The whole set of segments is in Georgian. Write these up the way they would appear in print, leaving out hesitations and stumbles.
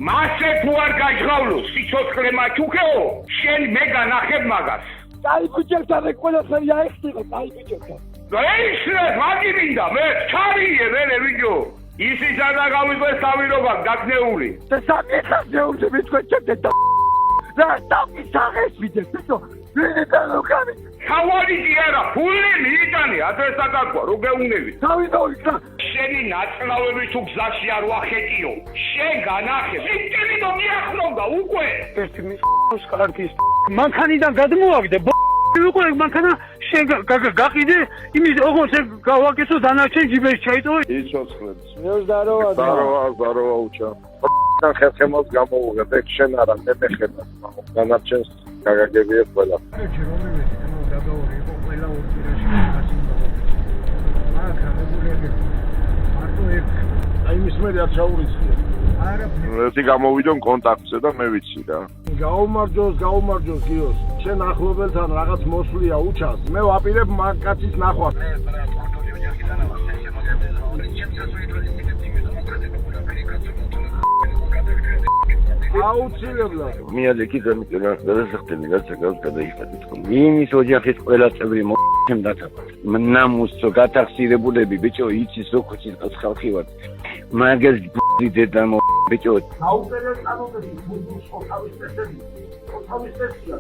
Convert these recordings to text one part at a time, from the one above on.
მასე თუ არ გაჟღავლო სიცოცხლე მაჩუქეო შენ მე განახებ მაგას დაიბიჭებთან ყველაფერი აიხსნება დაიბიჭებთან დაიშლეს მაგი მინდა მე ჩარიე ვერე ვიდეო ისიც არ დაგავიდეს თავი როგა გაგნეული და საკითხს შეუძე მithქვეჭებდე და რა დავისაღეს ვიდე ბიჭო ვინდა ლოკანი ხავარიძე არა ფული მიიტანი ადრესა გაყვა რო გეუნები თავი დავიქნა შენი ნაწლავები თუ გზაში არ ვახეტიო შენ განახებ სიტყვი და მიახლოვდა უკვე ერთი მის კარგის მანქანიდან გადმოვაგდე უკვე მანქანა შენ გაყიდე იმის ოღონდ გავაკეთო დანარჩენ ჯიბეს ჩაიტო იცოცხლებს ზაროა უჩა და ხერხემალს გამოვუღებ ეგ შენ არა მე მეხება დანარჩენს გაგაგებია ყველა ერთი გამოვიდონ კონტაქტზე და მე ვიცი რა გაუმარჯოს გიოს შენ ახლობელთან რაღაც მოსვლია უჩას მე ვაპირებ მაგკაცის ნახვას აუცილებლად მიალეკი გამიტენა გადასახდელი გასაგავს გადაიხადეთ ხოლმე იმის ოჯახის ყველა წევრი მოხემ დათაბა ნამუსო გათახსირებულები ბიჭო იცის როგორც ის ხალხი ვარ მაგას დედა ბიჭო აუპერეს წამოდები ბუდუს ოთავის წესები ოთავის წესია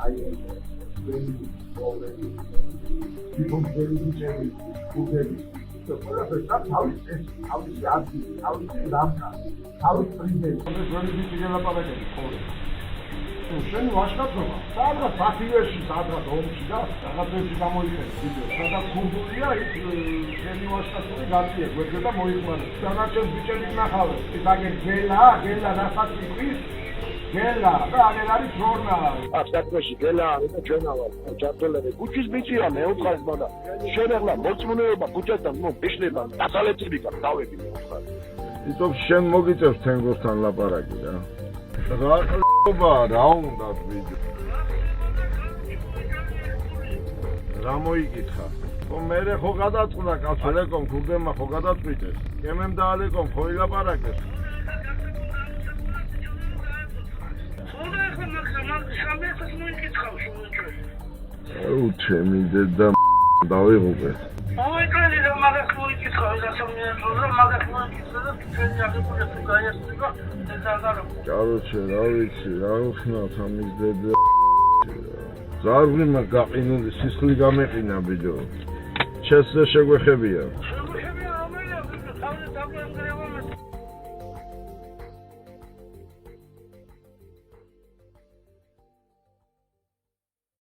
აი შენ ვაშკაცობა სადღაც ბაქიეში სადღაც ომში და რაღაცებში გამოიყენე ვიდეო სადაც გუნდია ის შენი ვაშკაცური გაწიე გვერდზე და მოიხმარე დანარჩენ ბიჭები ნახავენ ის აგერ გელა რასაც იყვის გელა და აგერ არის ჯორნა აფსატოში გელა და ჩვენა ვარ ჩარტოლები ქუჩის ბიჭია მეუთხარ ზმადა შენ ახლა მოწმუნეობა ქუჩასთან მიშლება დასალეწები გავები მეუთხარ იცოდ შენ მოგიწევს თენგოსთან ლაპარაკი რა რა უნდა ვიდეო რა მოიგითხა ხო მე ხო გადაწყვიტა კაცო რეკომ ქურდემა ხო გადაწყვიტეს კემემ დაალეკომ ხო ილაპარაკეს ჩემი დედა დავიღუპე მოიკრელი რომ მაგას მოიკითხა გასამიანო რომ მაგას მოიკითხა და ჩვენი აგებული თუ გაიასწრება კაროჩე რა ვიცი რა ვხნათ ამის დედა ზარვიმა გაყინული სისხლი გამეყინა ბიჭო ჩესზე შეგვეხებია